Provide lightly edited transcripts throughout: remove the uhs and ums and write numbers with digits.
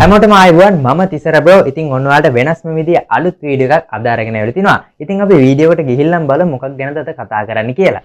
හැමෝටම ආයුබෝවන් මම තිසර බ්‍රෝ. ඉතින් ඔන්නෝලට වෙනස්ම විදිය අලුත් වීඩියෝ එකක් අද අරගෙන ඇවිල්ලා තිනවා. ඉතින් අපි වීඩියෝ එකට ගිහිල්ලාම බලමු මොකක් ගැනද අද කතා කරන්න කියලා.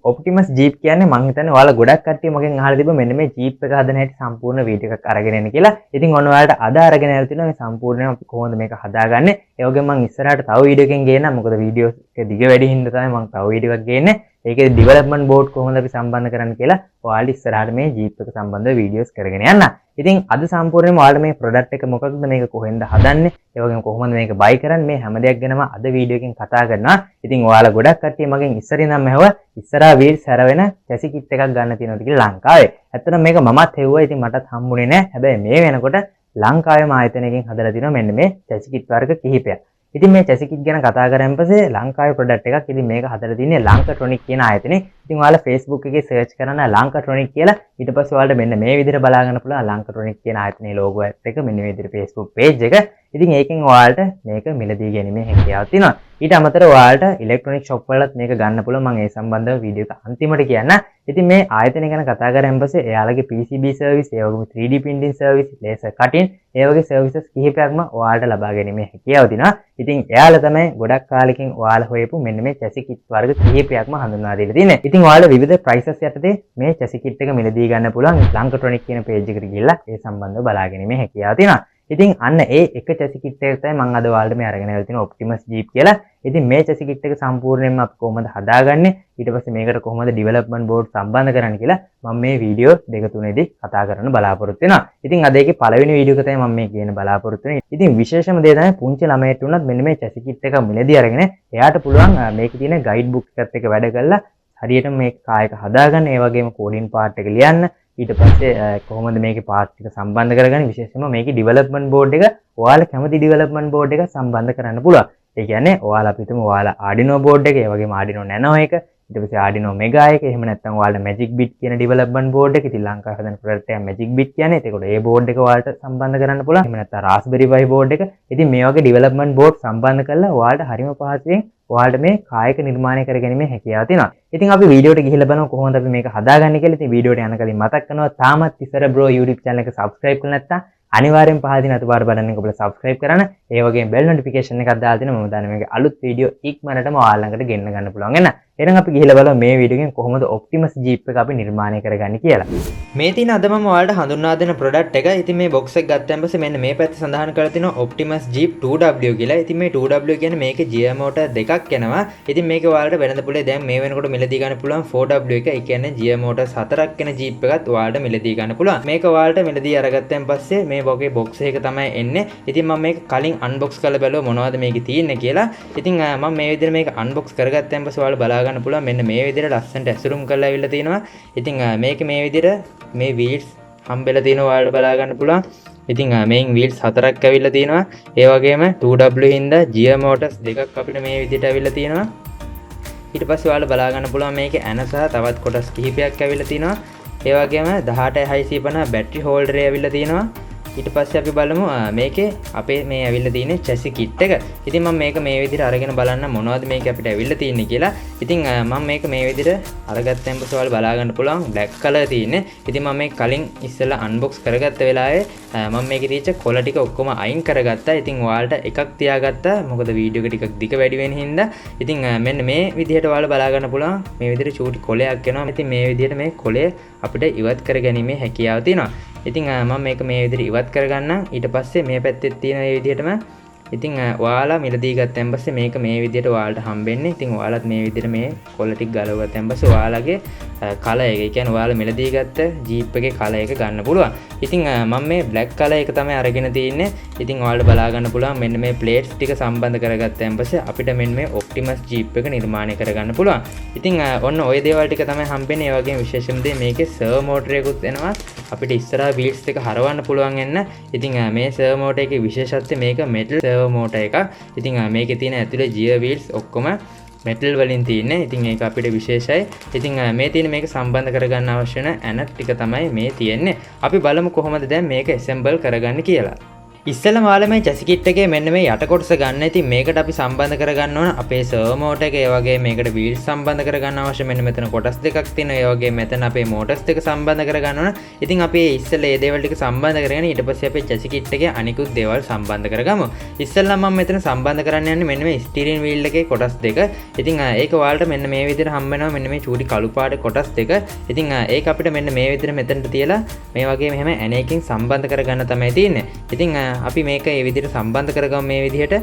Optimus Jeep කියන්නේ මම හිතන්නේ ඔයාලා ගොඩක් කට්ටිය මගෙන් අහලා තිබ්බ මෙන්න මේ Jeep එක හදන හැටි සම්පූර්ණ වීඩියෝ එකක් අරගෙන එන්න කියලා. ඉතින් ඔන්න ඔයාලට අද අරගෙන ඇවිල්ලා තිනවා මේ සම්පූර්ණයෙන් අපි කොහොමද මේක හදාගන්නේ. ඒ වගේම මම ඉස්සරහට තව වීඩියෝ එකකින් ගේන්නම්. මොකද වීඩියෝ එක දිග වැඩි හින්දා තමයි මම තව වීඩියෝ එකක් ගේන්නේ. ඒකේ ඩෙවලොප්මන්ට් බෝඩ් කොහොමද අපි සම්බන්ධ කරන්නේ කියලා ඔයාලා ඉස්සරහට මේ Jeep එක සම්බන්ධව වීඩියෝස් කරගෙන යන්න. ඉතින් අද සම්පූර්ණයෙන්ම ඔයාලා මේ ප්‍රොඩක්ට් එක මොකක්ද මේක කොහෙන්ද හදන්නේ ඒ වගේම කොහොමද මේක බයි කරන්නේ මේ හැම දෙයක් ගැනම අද වීඩියෝ එකකින් කතා කරනවා. ඉතින් ඔයාලා ගොඩක් කට්ටිය මගෙන් ඉස්සරින් නම් ඇහුවා ඉස්සරහා වීල්ස් හැරවෙන චැසි කිට් එකක් ගන්න තියෙනවද කියලා ලංකාවේ. ඇත්තටම මේක මමත් හෙව්වා. ඉතින් මටත් හම්බුනේ නැහැ. හැබැයි මේ වෙනකොට ලංකාවේම ආයතනයකින් හදලා තිනවා මෙන්න මේ චැසි කිට් වර්ග කිහිපයක්. ඉතින් මේ චැසි කිට් ගැන කතා කරන් පස්සේ ලංකාවේ ප්‍රොඩක්ට් එකක්. ඉතින් මේක හදලා තින්නේ ලංකාට්‍රොනික් කියන ආයතනේ. ඉතින් ඔයාලා Facebook එකේ සර්ච් කරන්න ලංකාට්‍රොනික් කියලා. ඊට පස්සේ ඔයාලට මෙන්න මේ විදිහට බලා ගන්න පුළුවන් ලංකාට්‍රොනික් කියන ආයතනයේ logo එකත් එක මෙන්න මේ විදිහට Facebook page එක. ඉතින් ඒකෙන් ඔයාලට මේක මිලදී ගැනීමේ හැකියාවක් තියෙනවා. ඊට අමතරව ඔයාලට ඉලෙක්ට්‍රොනික ෂොප් වලත් මේක ගන්න පුළුවන්. මම ඒ සම්බන්ධව වීඩියෝ එක අන්තිමට කියන්න. ඉතින් මේ ආයතනය ගැන කතා කරන් පස්සේ එයාලගේ PCB සර්විස්, ඒ වගේම 3D printing service, laser cutting, ඒ වගේ සර්විසස් කිහිපයක්ම ඔයාලට ලබා ගැනීමේ හැකියාව තියෙනවා. ඉතින් එයාලා තමයි ගොඩක් කාලෙකින් ඔයාලා හොයපු මෙන්න මේ chassis kit වර්ග කිහිපයක්ම හඳුන්වා දීලා තියෙන්නේ. ඉතින් ඔයාලා විවිධ prices යටතේ මේ chassis kit එක මිලදී ගන්න පුළුවන්. ලංකාට්‍රොනික් කියන page එකට ගිහිල්ලා ඒ සම්බන්ධව බලා ගැනීමේ හැකියාව තියෙනවා. ඉතින් අන්න ඒ එක chassis kit එක තමයි මම අද ඔයාලට මේ අරගෙන ආවිත් තියෙන Optimus Jeep කියලා. ඉතින් මේ chassis kit එක සම්පූර්ණයෙන්ම අපි කොහොමද හදාගන්නේ ඊට පස්සේ මේකට කොහොමද development board සම්බන්ධ කරන්නේ කියලා මම මේ වීඩියෝ දෙක තුනේදී කතා කරන්න බලාපොරොත්තු වෙනවා. ඉතින් අද ඒකේ පළවෙනි වීඩියෝ එක තමයි මම මේ කියන බලාපොරොත්තු වෙන්නේ. ඉතින් විශේෂම දේ තමයි පුංචි ළමයෙක්ට උනත් මෙන්න මේ chassis kit එක මිලදී අරගෙන එයාට පුළුවන් මේකේ තියෙන guide book එකත් එක්ක වැඩ කරලා හරියට මේ කායක හදාගන්න, ඒ වගේම coding part එක ලියන්න, ඊට පස්සේ කොහොමද මේකේ පාර්ට්ස් ටික සම්බන්ධ කරගන්නේ, විශේෂයෙන්ම මේකේ ඩෙවලොප්මන්ට් බෝඩ් එක ඔයාලා කැමති ඩෙවලොප්මන්ට් බෝඩ් එක සම්බන්ධ කරන්න පුළුවන්. ඒ කියන්නේ ඔයාලා අපිටම ඔයාලා Arduino බෝඩ් එක, ඒ වගේම Arduino Nano එක, ඊට පස්සේ Arduino Mega එක, එහෙම නැත්නම් ඔයාලා Magic Bit කියන ඩෙවලොප්මන්ට් බෝඩ් එක, ඉතින් ලංකාවේ හදන ප්‍රොඩක්ට් එක Magic Bit කියන්නේ. ඒකට ඒ බෝඩ් එක ඔයාලට සම්බන්ධ කරන්න පුළුවන්. එහෙම නැත්නම් Raspberry Pi බෝඩ් එක. ඉතින් මේ වගේ ඩෙවලොප්මන්ට් බෝඩ් සම්බන්ධ කරලා ඔයාලට හරිම පහසුවෙන් ඔයාලට මේ කායක නිර්මාණය කරගැනීමේ හැකියාව තියෙනවා. ඉතින් අපි වීඩියෝට ගිහිල්ලා බලමු කොහොමද අපි මේක හදාගන්නේ කියලා. ඉතින් වීඩියෝට යන කලින් මතක් කරනවා තාමත් තිසර බ්‍රෝ YouTube channel එක subscribe කරලා නැත්නම් අනිවාර්යෙන් පහළ තියෙන අතුපාර බටන් එක ඔබලා subscribe කරන්න. ඒ වගේම bell notification එකක් දාලා තියෙනවා. මම දාන මේක අලුත් වීඩියෝ ඉක්මනටම ඔයාලා ළඟට ගෙන්න ගන්න පුළුවන් වෙන. එහෙනම් අපි ගිහිල්ලා බලමු මේ වීඩියෝ එකෙන් කොහොමද Optimus Jeep එක අපි නිර්මාණය කරගන්නේ කියලා. මේ තියෙන අද මම ඔයාලට හඳුන්වා දෙන product එක. ඉතින් මේ box එක ගත්තන් පස්සේ මෙන්න මේ පැත්තේ සඳහන් කරලා තියෙනවා Optimus Jeep 2W කියලා. ඉතින් මේ 2W කියන්නේ මේකේ gear motor දෙකක් යනවා. ඉතින් මේක ඔයාලට වෙනද පුලේ දැන් මේ වෙනකොට මිලදී ගන්න පුළුවන් 4W එක. ඒ කියන්නේ gear motors 4ක් යන Jeep එකත් ඔයාලට මිලදී ගන්න පුළුවන්. මේක ඔයාලට මිලදී අරගත්තන් පස්සේ මේ වගේ box එක තමයි එන්නේ. ඉතින් මම මේක කලින් unbox කරලා බැලුවා මොනවද මේකේ තියෙන්නේ කියලා. ඉතින් මම මේ විදිහට මේක unbox කරගත්තන් පස්සේ ඔයාලට බලා ගන්න පුළුවන් මෙන්න මේ විදිහට ලස්සනට ඇසුරුම් කරලා අවිල්ලා තියෙනවා. ඉතින් මේක මේ විදිහට මේ wheels හම්බෙලා තියෙනවා ඔයාලට බලා ගන්න පුළුවන්. ඉතින් මේන් wheels 4ක් ඇවිල්ලා තියෙනවා. ඒ වගේම 2W හින්දා gear motors දෙකක් අපිට මේ විදිහට ඇවිල්ලා තියෙනවා. ඊට පස්සේ ඔයාලට බලා ගන්න පුළුවන් මේකේ ඇන සහ තවත් කොටස් කිහිපයක් ඇවිල්ලා තියෙනවා. ඒ වගේම 18650 බැටරි හෝල්ඩර් එක ඇවිල්ලා තියෙනවා. ඊට පස්සේ අපි බලමු මේකේ අපේ මේ ඇවිල්ලා තියෙන chassis kit එක. ඉතින් මම මේක මේ විදිහට අරගෙන බලන්න මොනවද මේක අපිට ඇවිල්ලා තියෙන්නේ කියලා. ඉතින් මම මේක මේ විදිහට අරගත්තන් පස්සේ ඔයාලා බලා ගන්න පුළුවන් black color තියෙන්නේ. ඉතින් මම මේක කලින් ඉස්සෙල්ලා unbox කරගත්ත වෙලාවේ මම මේකේ තියෙච්ච කොළ ටික ඔක්කොම අයින් කරගත්තා. ඉතින් ඔයාලට එකක් තියාගත්තා. මොකද වීඩියෝ එක ටිකක් දිග වැඩි වෙන හින්දා. ඉතින් මෙන්න මේ විදිහට ඔයාලා බලා ගන්න පුළුවන් මේ විදිහට චූටි කොළයක් එනවා. ඉතින් මේ විදිහට මේ කොළය අපිට ඉවත් කරගැනීමේ හැකියාව තියෙනවා. ඉතින් මම මේක මේ විදිහට ඉවත් කරගන්නම්. ඊට පස්සේ මේ පැත්තේ තියෙන මේ විදිහටම ඉතින් ඔයාලා මිලදී ගත්තන් පස්සේ මේක මේ විදිහට ඔයාලට හම්බෙන්නේ. ඉතින් ඔයාලත් මේ විදිහට මේ කොළ ටික ගලව ගත්තන් පස්සේ ඔයාලගේ කලර් එක, ඒ කියන්නේ ඔයාලා මිලදී ගත්ත Jeep එකේ කලර් එක ගන්න පුළුවන්. ඉතින් මම මේ black color එක තමයි අරගෙන තින්නේ. ඉතින් ඔයාලට බලා ගන්න පුළුවන් මෙන්න මේ plates ටික සම්බන්ධ කරගත්තන් පස්සේ අපිට මෙන්න මේ Optimus Jeep එක නිර්මාණය කරගන්න පුළුවන්. ඉතින් ඔන්න ওই දේවල් ටික තමයි හම්බෙන්නේ. ඒ වගේම විශේෂම දේ මේකේ servo motor එකකුත් එනවා. අපිට ඉස්සරහා wheels එක හරවන්න පුළුවන් වෙන්න. ඉතින් මේ servo motor එකේ විශේෂත්වය මේක metal servo motor එකක්. ඉතින් මේකේ තියෙන ඇතුලේ gear wheels ඔක්කොම metal වලින් තියෙන්නේ. ඉතින් ඒක අපිට විශේෂයි. ඉතින් මේ තියෙන මේක සම්බන්ධ කරගන්න අවශ්‍ය වෙන ඇන ටික තමයි මේ තියෙන්නේ. අපි බලමු කොහොමද දැන් මේක assemble කරගන්නේ කියලා. ඉස්සෙල්ලාම ඔයාලා මේ chassis kit එකේ මෙන්න මේ යට කොටස ගන්න. ඉතින් මේකට අපි සම්බන්ධ කරගන්න ඕන අපේ servo motor එක. ඒ වගේ මේකට wheels සම්බන්ධ කරගන්න අවශ්‍ය මෙන්න මෙතන කොටස් දෙකක් තියෙනවා. ඒ වගේ මෙතන අපේ motors දෙක සම්බන්ධ කරගන්න ඕන. ඉතින් අපි ඉස්සෙල්ලා මේ දේවල් ටික සම්බන්ධ කරගෙන ඊට පස්සේ අපේ chassis kit එකේ අනිකුත් දේවල් සම්බන්ධ කරගමු. ඉස්සෙල්ලාම මම මෙතන සම්බන්ධ කරන්න යන්නේ මෙන්න මේ steering wheel එකේ කොටස් දෙක. ඉතින් ඒක ඔයාලට මෙන්න මේ විදිහට හම්බ වෙනවා මෙන්න මේ චූටි කළු පාට කොටස් දෙක. ඉතින් ඒක අපිට මෙන්න මේ විදිහට මෙතනට තියලා මේ වගේ මෙහෙම ඇනයකින් සම්බන්ධ කරගන්න තමයි තියෙන්නේ. ඉතින් අපි මේක මේ විදිහට සම්බන්ධ කරගමු මේ විදිහට.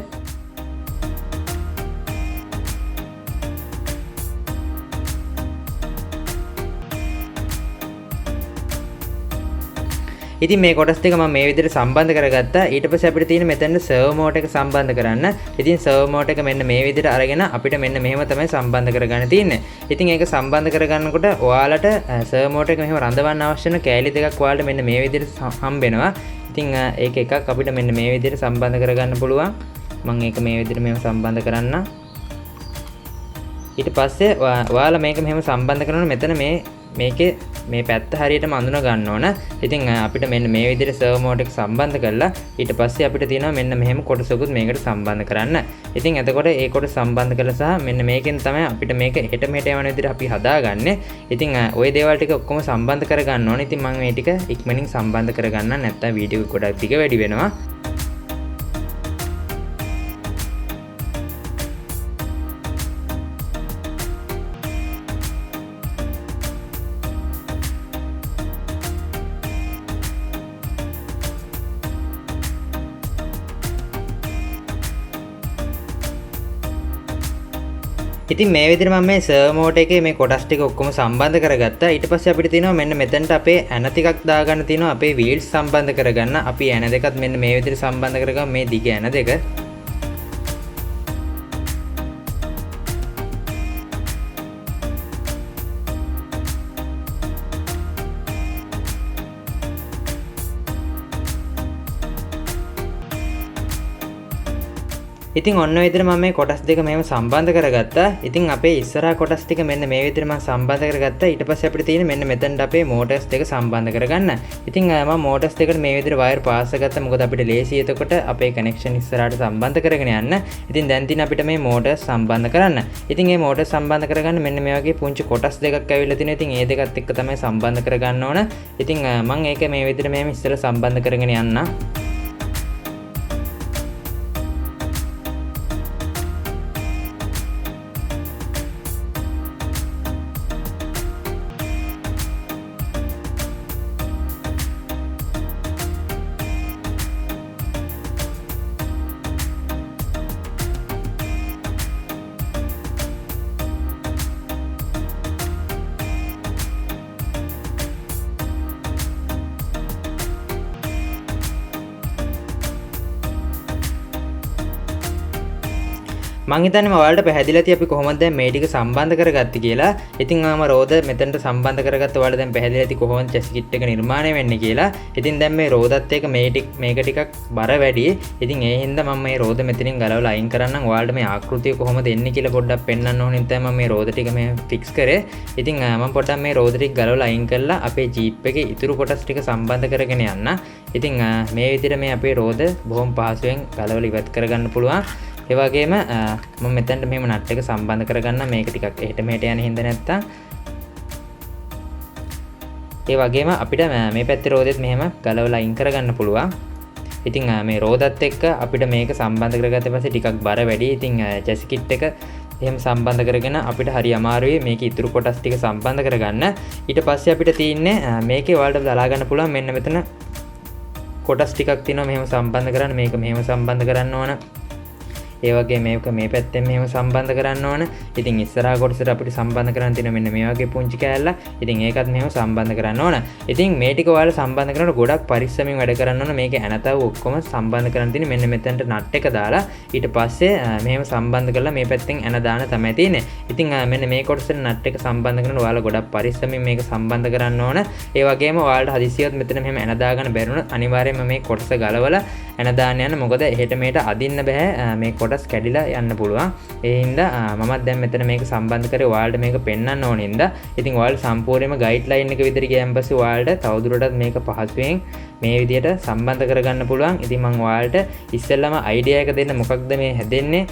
ඉතින් මේ කොටස් ටික මම මේ විදිහට සම්බන්ධ කරගත්තා. ඊට පස්සේ අපිට තියෙන මෙතන servo motor එක සම්බන්ධ කරන්න. ඉතින් servo motor එක මෙන්න මේ විදිහට අරගෙන අපිට මෙන්න මෙහෙම තමයි සම්බන්ධ කරගන්න තියෙන්නේ. ඉතින් ඒක සම්බන්ධ කරගන්නකොට ඔයාලට servo motor එක මෙහෙම රඳවන්න අවශ්‍ය වෙන කෑලි දෙකක් ඔයාලට මෙන්න මේ විදිහට හම්බෙනවා. ඉතින් ඒක එකක් අපිට මෙන්න මේ විදිහට සම්බන්ධ කරගන්න පුළුවන්. මම ඒක මේ විදිහට මෙහෙම සම්බන්ධ කරන්න. ඊට පස්සේ ඔයාලා මේක මෙහෙම සම්බන්ධ කරනකොට මෙතන මේකේ මේ පැත්ත හරියටම අඳුන ගන්න ඕන. ඉතින් අපිට මෙන්න මේ විදිහට servo motor එක සම්බන්ධ කරලා ඊට පස්සේ අපිට තියෙනවා මෙන්න මෙහෙම කොටසකුත් මේකට සම්බන්ධ කරන්න. ඉතින් එතකොට ඒ කොටස සම්බන්ධ කරලා සහ මෙන්න මේකෙන් තමයි අපිට මේක හෙට මෙහෙට යවන විදිහට අපි හදාගන්නේ. ඉතින් ওই දේවල් ටික ඔක්කොම සම්බන්ධ කරගන්න ඕනේ. ඉතින් මම මේ ටික ඉක්මනින් සම්බන්ධ කරගන්න නැත්නම් වීඩියෝ එක ගොඩක් දිග වැඩි වෙනවා. ඉතින් මේ විදිහට මම මේ servo motor එකේ මේ කොටස් ටික ඔක්කොම සම්බන්ධ කරගත්තා. ඊට පස්සේ අපිට තියෙනවා මෙන්න මෙතනට අපේ ඇන ටිකක් දාගන්න තියෙනවා. අපේ wheels සම්බන්ධ කරගන්න. අපි ඇන දෙකත් මෙන්න මේ විදිහට සම්බන්ධ කරගමු මේ දිග ඇන දෙක. ඉතින් ඔන්න ඔය විදිහට මම මේ කොටස් දෙක මෙහෙම සම්බන්ධ කරගත්තා. ඉතින් අපේ ඉස්සරහා කොටස් ටික මෙන්න මේ විදිහට මම සම්බන්ධ කරගත්තා. ඊට පස්සේ අපිට තියෙන මෙන්න මෙතනට අපේ motors දෙක සම්බන්ධ කරගන්න. ඉතින් මම motors දෙකට මේ විදිහට wire පාස් කරගත්තා. මොකද අපිට ලේසි එතකොට අපේ connection ඉස්සරහට සම්බන්ධ කරගෙන යන්න. ඉතින් දැන් තියෙන අපිට මේ motors සම්බන්ධ කරන්න. ඉතින් මේ motors සම්බන්ධ කරගන්න මෙන්න මේ වගේ පුංචි කොටස් දෙකක් ඇවිල්ලා තිනවා. ඉතින් ඒ දෙකත් එක්ක තමයි සම්බන්ධ කරගන්න ඕන. ඉතින් මම ඒක මේ විදිහට මෙහෙම ඉස්සරහ සම්බන්ධ කරගෙන යන්න. මං හිතන්නේ ඔයාලට පැහැදිලි ඇති අපි කොහොමද දැන් මේ ටික සම්බන්ධ කරගත්තේ කියලා. ඉතින් මම රෝද මෙතනට සම්බන්ධ කරගත්ත ඔයාලට දැන් පැහැදිලි ඇති කොහොමද chassis kit එක නිර්මාණය වෙන්නේ කියලා. ඉතින් දැන් මේ රෝදත් එක මේක ටිකක් බර වැඩි. ඉතින් ඒ හින්දා මම මේ රෝද මෙතනින් ගලවලා අයින් කරන්නම්. ඔයාලට මේ ආකෘතිය කොහොමද එන්නේ කියලා පොඩ්ඩක් පෙන්වන්න ඕනේ. ඉතින් මම මේ රෝද ටික මේ ෆික්ස් කරේ. ඉතින් මම පොඩ්ඩක් මේ රෝද ටික ගලවලා අයින් කරලා අපේ ජීප් එකේ ඉතුරු කොටස් ටික සම්බන්ධ කරගෙන යන්න. ඉතින් මේ විදිහට මේ අපේ රෝද බොහොම පහසුවෙන් ගලවලා ඉවත් කරගන්න පුළුවන්. ඒ වගේම මම මෙතනට මෙහෙම නට් එක සම්බන්ධ කරගන්න මේක ටිකක් එහෙට මෙහෙට යන හින්දා නැත්තම් ඒ වගේම අපිට මේ පැත්තේ රෝදෙත් මෙහෙම ගලවලා අයින් කරගන්න පුළුවන්. ඉතින් මේ රෝදත් එක්ක අපිට මේක සම්බන්ධ කරගත්ත පස්සේ ටිකක් බර වැඩි. ඉතින් chassis kit එක එහෙම සම්බන්ධ කරගෙන අපිට හරි අමාරුයි මේක ඉතුරු කොටස් ටික සම්බන්ධ කරගන්න. ඊට පස්සේ අපිට තියෙන්නේ මේකේ ඔයාලට දාලා ගන්න පුළුවන් මෙන්න මෙතන කොටස් ටිකක් තියෙනවා මෙහෙම සම්බන්ධ කරන්න. මේක මෙහෙම සම්බන්ධ කරන්න ඕන. ඒ වගේ මේක මේ පැත්තෙන් මෙහෙම සම්බන්ධ කරන්න ඕන. ඉතින් ඉස්සරහා කොටසට අපිට සම්බන්ධ කරන්න තියෙන මෙන්න මේ වගේ පුංචි කෑල්ල. ඉතින් ඒකත් මෙහෙම සම්බන්ධ කරන්න ඕන. ඉතින් මේ ටික ඔයාලා සම්බන්ධ කරනකොට ගොඩක් පරිස්සමින් වැඩ කරන්න ඕන. මේක ඇනතව ඔක්කොම සම්බන්ධ කරන්න තියෙන්නේ මෙන්න මෙතනට නට් එක දාලා ඊට පස්සේ මෙහෙම සම්බන්ධ කරලා මේ පැත්තෙන් ඇන දාන තමයි තියෙන්නේ. ඉතින් මෙන්න මේ කොටසට නට් එක සම්බන්ධ කරනකොට ඔයාලා ගොඩක් පරිස්සමින් මේක සම්බන්ධ කරන්න ඕන. ඒ වගේම ඔයාලට හදිසියෙත් මෙතන මෙහෙම ඇන දාගන්න බැරිුණොත් අනිවාර්යයෙන්ම මේ කොටස ගලවලා ඇන දාන්න යන්න. මොකද එහෙට මෙහෙට අදින්න බෑ. මේ කොටස් කැඩිලා යන්න පුළුවන්. ඒ හින්දා මමත් දැන් මෙතන මේක සම්බන්ධ කරේ ඔයාලට මේක පෙන්වන්න ඕන හින්දා. ඉතින් ඔයාලා සම්පූර්ණයෙන්ම ගයිඩ්ලයින් එක විදිහට ගියන් පස්සේ ඔයාලට තවදුරටත් මේක පහසුවෙන් මේ විදිහට සම්බන්ධ කරගන්න පුළුවන්. ඉතින් මම ඔයාලට ඉස්සෙල්ලාම අයිඩියා එක දෙන්න මොකක්ද මේ හැදෙන්නේ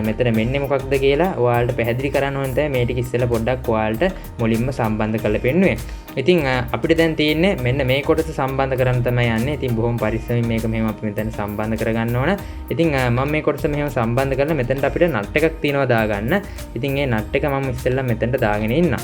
මෙතන මෙන්නේ මොකක්ද කියලා ඔයාලට පැහැදිලි කරන්න ඕන තමයි මේ ටික ඉස්සෙල්ලා පොඩ්ඩක් ඔයාලට මුලින්ම සම්බන්ධ කරලා පෙන්නුවේ. ඉතින් අපිට දැන් තියෙන්නේ මෙන්න මේ කොටස සම්බන්ධ කරන්න තමයි යන්නේ. ඉතින් බොහොම පරිස්සමින් මේක මෙහෙම අපි මෙතන සම්බන්ධ කරගන්න ඕන. ඉතින් මම මේ කොටස මෙහෙම සම්බන්ධ කරලා මෙතනට අපිට නට් එකක් තියෙනවා දාගන්න. ඉතින් මේ නට් එක මම ඉස්සෙල්ලා මෙතනට දාගෙන ඉන්නම්.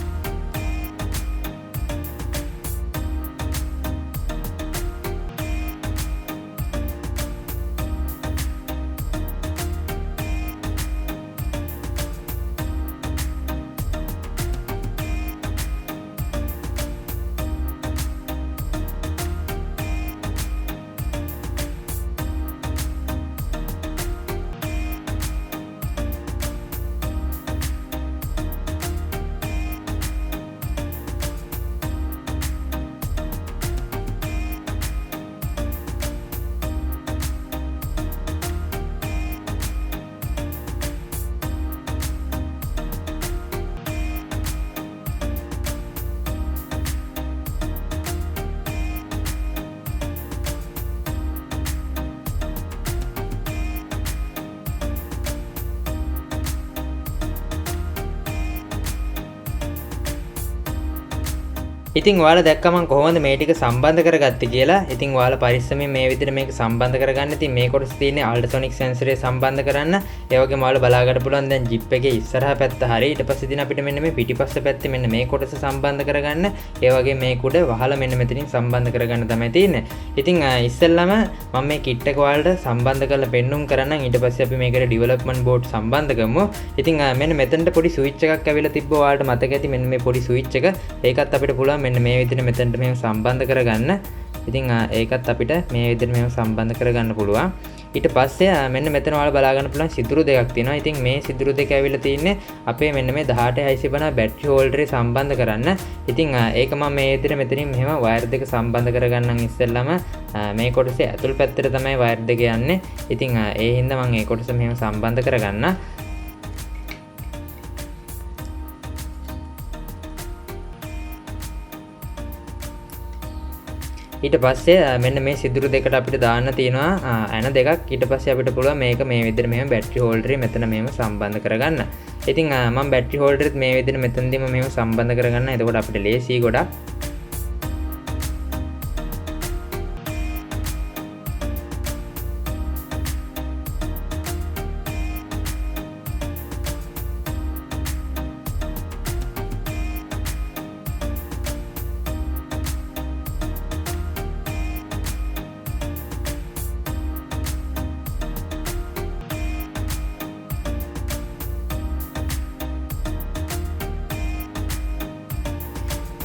ඉතින් ඔයාලා දැක්කම මම කොහොමද මේ ටික සම්බන්ධ කරගත්තේ කියලා. ඉතින් ඔයාලා පරිස්සමෙන් මේ විදිහට මේක සම්බන්ධ කරගන්න. ඉතින් මේ කොටස තියෙන්නේ අල්ට්‍රාසොනික් සෙන්සරේ සම්බන්ධ කරන්න. ඒ වගේම ඔයාලා බලා ගන්න පුළුවන් දැන් ජිප් එකේ ඉස්සරහා පැත්ත හරිය. ඊට පස්සේ ඉතින් අපිට මෙන්න මේ පිටිපස්ස පැත්තේ මෙන්න මේ කොටස සම්බන්ධ කරගන්න. ඒ වගේ මේ කුඩ වහලා මෙන්න මෙතනින් සම්බන්ධ කරගන්න තමයි තියෙන්නේ. ඉතින් ඉස්සෙල්ලාම මම මේ කිට් එක ඔයාලට සම්බන්ධ කරලා පෙන්නුම් කරන්නම්. ඊට පස්සේ අපි මේකට ඩෙවලොප්මන්ට් බෝඩ් සම්බන්ධ කරමු. ඉතින් මෙන්න මෙතනට පොඩි ස්විච් එකක් ඇවිල්ලා තිබ්බ ඔයාලට මතක ඇති මෙන්න මේ පොඩි ස්විච් එක. ඒකත් අපිට පුළුවන් මෙන්න මේ විදිහට මෙතනට මෙහෙම සම්බන්ධ කරගන්න. ඉතින් ඒකත් අපිට මේ විදිහට මෙහෙම සම්බන්ධ කරගන්න පුළුවන්. ඊට පස්සේ මෙන්න මෙතන ඔයාලා බලා ගන්න පුළුවන් සිදුරු දෙකක් තියෙනවා. ඉතින් මේ සිදුරු දෙක ඇවිල්ලා තින්නේ අපේ මෙන්න මේ 1850 බැටරි හෝල්ඩරේ සම්බන්ධ කරන්න. ඉතින් ඒක මම මේ විදිහට මෙතනින් මෙහෙම වයර් දෙක සම්බන්ධ කරගන්නම්. ඉස්සෙල්ලාම මේ කොටසේ ඇතුල් පැත්තට තමයි වයර් දෙක යන්නේ. ඉතින් ඒ හින්දා මම මේ කොටස මෙහෙම සම්බන්ධ කරගන්න. ඊට පස්සේ මෙන්න මේ සිදුරු දෙකට අපිට දාන්න තියෙනවා ඇන දෙකක්. ඊට පස්සේ අපිට පුළුවන් මේක මේ විදිහට මෙහෙම බැටරි හෝල්ඩරේ මෙතන මෙහෙම සම්බන්ධ කරගන්න. ඉතින් මම බැටරි හෝල්ඩරෙත් මේ විදිහට මෙතනදීම මෙහෙම සම්බන්ධ කරගන්න. එතකොට අපිට ලේසි ගොඩක්.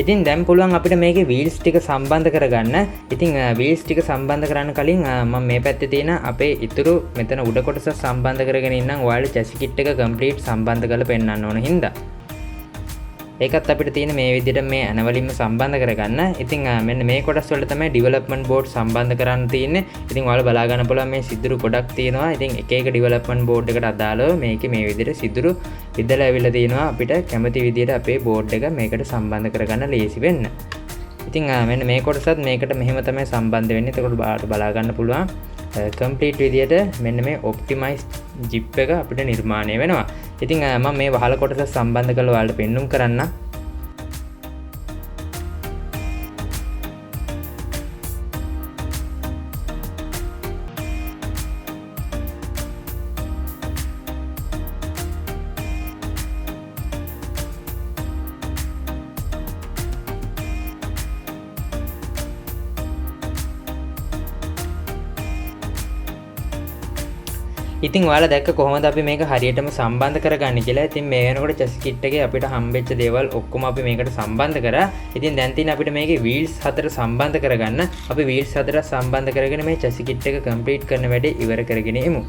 ඉතින් දැන් පුළුවන් අපිට මේකේ වීල්ස් ටික සම්බන්ධ කරගන්න. ඉතින් වීල්ස් ටික සම්බන්ධ කරන්න කලින් මම මේ පැත්තේ තියෙන අපේ ඉතුරු මෙතන උඩ කොටස සම්බන්ධ කරගෙන ඉන්නම්. ඔයාලට chassis kit එක complete සම්බන්ධ කරලා පෙන්නන්න ඕන හින්දා. ඒකත් අපිට තියෙන මේ විදිහට මේ ඇනවලින්ම සම්බන්ධ කරගන්න. ඉතින් මෙන්න මේ කොටස් වලට තමයි development board සම්බන්ධ කරන්න තියෙන්නේ. ඉතින් ඔයාලා බලා ගන්න පුළුවන් මේ සිදුරු ගොඩක් තියෙනවා. ඉතින් එක එක development board එකට අදාළව මේකේ මේ විදිහට සිදුරු විදලා ඇවිල්ලා තියෙනවා. අපිට කැමති විදිහට අපේ board එක මේකට සම්බන්ධ කරගන්න ලේසි වෙන්න. ඉතින් මෙන්න මේ කොටසත් මේකට මෙහෙම තමයි සම්බන්ධ වෙන්නේ. එතකොට බලා ගන්න පුළුවන් complete විදිහට මෙන්න මේ optimized chip එක අපිට නිර්මාණය වෙනවා. ඉතින් මම මේ වහල කොටස සම්බන්ධ කරලා ඔයාලට පෙන්눔 කරන්න. ඉතින් ඔයාලා දැක්ක කොහොමද අපි මේක හරියටම සම්බන්ධ කරගන්නේ කියලා. ඉතින් මේ වෙනකොට chassis kit එකේ අපිට හම්බෙච්ච දේවල් ඔක්කොම අපි මේකට සම්බන්ධ කරා. ඉතින් දැන් තියෙන අපිට මේකේ wheels 4 සම්බන්ධ කරගන්න. අපි wheels 4 සම්බන්ධ කරගෙන මේ chassis kit එක complete කරන වැඩේ ඉවර කරගෙන යමු.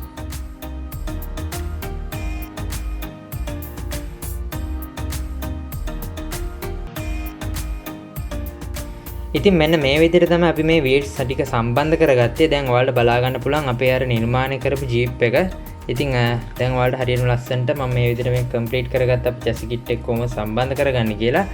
ඉතින් මෙන්න මේ විදිහට තමයි අපි මේ වීල්ස් ටික සම්බන්ධ කරගත්තේ. දැන් ඔයාලට බලා ගන්න පුළුවන් අපේ අර නිර්මාණය කරපු ජීප් එක. ඉතින් දැන් ඔයාලට හරියටම ලස්සනට මම මේ විදිහට මේක කම්ප්ලීට් කරගත්ත අපි chassis kit එක කොහොමද සම්බන්ධ කරගන්නේ කියලා.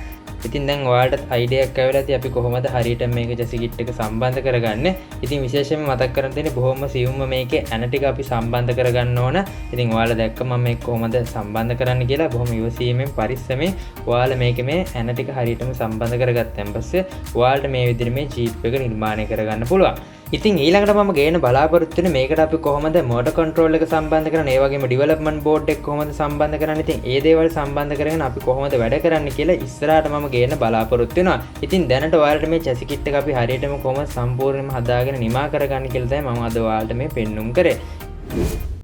ඉතින් දැන් ඔයාලට අයිඩියා එකක් ආවලා ඇති අපි කොහොමද හරියට මේක chassis kit එක සම්බන්ධ කරගන්නේ. ඉතින් විශේෂයෙන්ම මතක් කරන් දෙන්නේ බොහොම සියුම්ම මේකේ ඇන ටික අපි සම්බන්ධ කරගන්න ඕන. ඉතින් ඔයාලා දැක්ක මම මේක කොහොමද සම්බන්ධ කරන්න කියලා බොහොම ඉවසීමෙන් පරිස්සමෙන් ඔයාලා මේකේ මේ ඇන ටික හරියටම සම්බන්ධ කරගත්තන් පස්සේ ඔයාලට මේ විදිහට මේ ජීප් එක නිර්මාණය කරගන්න පුළුවන්. ඉතින් ඊළඟට මම ගේන බලාපොරොත්තු වෙන මේකට අපි කොහොමද motor control එක සම්බන්ධ කරන්නේ, ඒ වගේම development board එක කොහොමද සම්බන්ධ කරන්නේ, ඉතින් ඒ දේවල් සම්බන්ධ කරගෙන අපි කොහොමද වැඩ කරන්නේ කියලා ඉස්සරහට මම ගේන බලාපොරොත්තු වෙනවා. ඉතින් දැනට ඔයාලට මේ chassis kit එක අපි හරියටම කොහොමද සම්පූර්ණයෙන්ම හදාගෙන නිමා කරගන්නේ කියලා තමයි මම අද ඔයාලට මේ පෙන්눔 කරේ.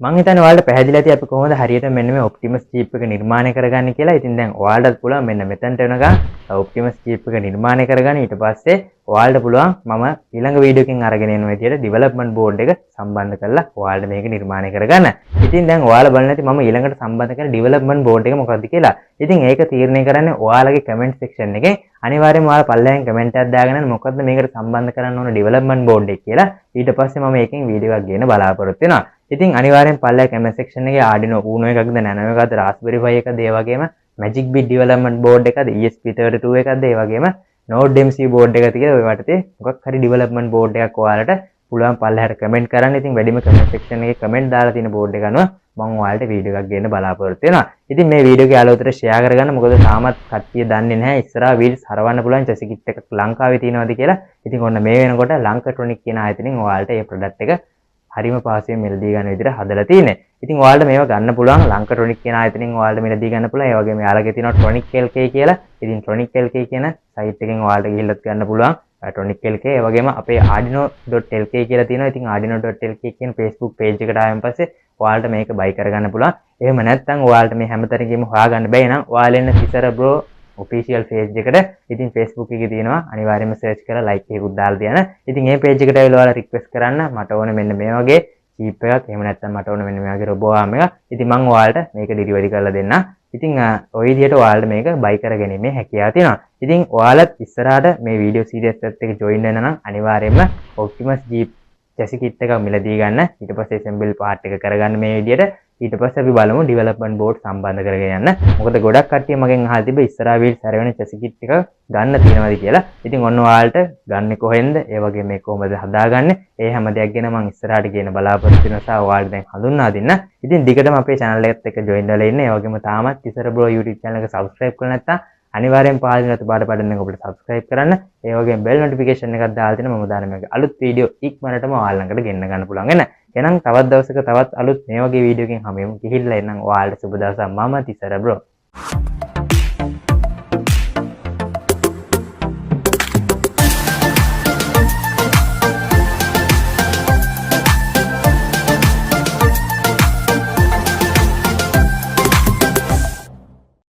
මං හිතන්නේ ඔයාලට පැහැදිලි ඇති අපි කොහොමද හරියට මෙන්න මේ Optimus chip එක නිර්මාණය කරගන්නේ කියලා. ඉතින් දැන් ඔයාලටත් පුළුවන් මෙන්න මෙතනට වෙනකන් Optimus chip එක නිර්මාණය කරගන්න. ඊට පස්සේ ඔයාලට පුළුවන් මම ඊළඟ වීඩියෝ එකකින් අරගෙන එන විදියට development board එක සම්බන්ධ කරලා ඔයාලට මේක නිර්මාණය කරගන්න. ඉතින් දැන් ඔයාලා බලන්න ඇති මම ඊළඟට සම්බන්ධ කරන development board එක මොකක්ද කියලා. ඉතින් ඒක තීරණය කරන්නේ ඔයාලගේ comment section එකේ. අනිවාර්යයෙන්ම ඔයාලා පල්ලෙහෙන් comment එකක් දාගෙන මොකද්ද මේකට සම්බන්ධ කරන්න ඕන development board එක කියලා. ඊට පස්සේ මම ඒකෙන් වීඩියෝ එකක් ගේන්න බලාපොරොත්තු වෙනවා. ඉතින් අනිවාර්යෙන් පල්ලෙහා comment section එකේ Arduino Uno එකක්ද Nano එකක්ද Raspberry Pi එකක්ද ඒ වගේම Magic Bit development board එකක්ද ESP32 එකක්ද ඒ වගේම Node MC board එකක් තියෙනවා. ඔය වටේ මොකක් හරි development board එකක් ඔයාලට පුළුවන් පල්ලෙහාට comment කරන්න. ඉතින් වැඩිම comment section එකේ comment දාලා තියෙන board එක අනුව මම ඔයාලට වීඩියෝ එකක් ගේන්න බලාපොරොත්තු වෙනවා. ඉතින් මේ වීඩියෝ එක යාළුවෝතර share කරගන්න. මොකද තාමත් කට්ටිය දන්නේ නැහැ ඉස්සරහා wheels හරවන්න පුළුවන් chassis kit එකක් ලංකාවේ තියෙනවද කියලා. ඉතින් ඔන්න මේ වෙනකොට ලංකට්‍රොනික් කියන ආයතනයෙන් ඔයාලට මේ product එක හරිම පාසයෙන් මිලදී ගන්න විදිහට හදලා තියෙන්නේ. ඉතින් ඔයාලට මේවා ගන්න පුළුවන් ලංකට්‍රොනික් කියන ආයතනයෙන් ඔයාලට මිලදී ගන්න පුළුවන්. ඒ වගේම යාළගේ තියෙනවා Tronic LK කියලා. ඉතින් Tronic LK කියන සයිට් එකෙන් ඔයාලට ගිහිල්ලත් ගන්න පුළුවන්. Tronic LK ඒ වගේම අපේ Arduino.lk කියලා තියෙනවා. ඉතින් Arduino.lk කියන Facebook page එකට ආවෙන් පස්සේ ඔයාලට මේක buy කරගන්න පුළුවන්. එහෙම නැත්නම් ඔයාලට මේ හැමතැනකම හොයාගන්න බැයි නම් ඔයාලා එන්න Thisara bro official page එකට ඉතින් Facebook එකේ තියෙනවා. අනිවාර්යයෙන්ම search කරලා like එකකුත් දාලා තියන්න. ඉතින් මේ page එකට ඇවිල්ලා ඔයාලා request කරන්න මට ඕනේ මෙන්න මේ වගේ chip එකක්. එහෙම නැත්නම් මට ඕනේ මෙන්න මේ වගේ robot arm එකක්. ඉතින් මම ඔයාලට මේක delivery කරලා දෙන්නම්. ඉතින් ඔය විදිහට ඔයාලට මේක buy කරගැනීමේ හැකියාව තියෙනවා. ඉතින් ඔයාලත් ඉස්සරහට මේ video series එකත් ජොයින් වෙන්න නම් අනිවාර්යයෙන්ම Optimus Jeep chassis kit එක මිලදී ගන්න. ඊට පස්සේ assemble part එක කරගන්න මේ විදිහට. ඊට පස්සේ අපි බලමු development board සම්බන්ධ කරගෙන යන්න. මොකද ගොඩක් කට්ටිය මගෙන් අහලා තිබ්බ ඉස්සරහා wheels හැරෙන chassis kit එක ගන්න තියෙනවද කියලා. ඉතින් ඔන්න ඔයාලට ගන්න කොහෙන්ද? ඒ වගේ මේක කොහොමද හදාගන්නේ? ඒ හැම දෙයක් ගැන මම ඉස්සරහට කියන බලාපොරොත්තු වෙනවා. සා ඔයාලට දැන් හඳුන්වා දෙන්න. ඉතින් දිගටම අපේ channel එකත් එක්ක join වෙලා ඉන්න. ඒ වගේම තාමත් Thisara bro YouTube channel එක subscribe කරලා නැත්නම් අනිවාර්යෙන් පාදින රතු පාට බටන් එක ඔබට subscribe කරන්න. ඒ වගේම bell notification එකක් දාලා තියෙන මම දාන මේක අලුත් වීඩියෝ ඉක්මනටම ඔයාලා ළඟට ගෙන්න ගන්න පුළුවන් වෙන. එහෙනම් තවත් දවසක තවත් අලුත් මේ වගේ වීඩියෝ එකකින් හමු. ගිහිල්ලා එන්නම් ඔයාලට සුබ දවසක්. මම Thisara bro.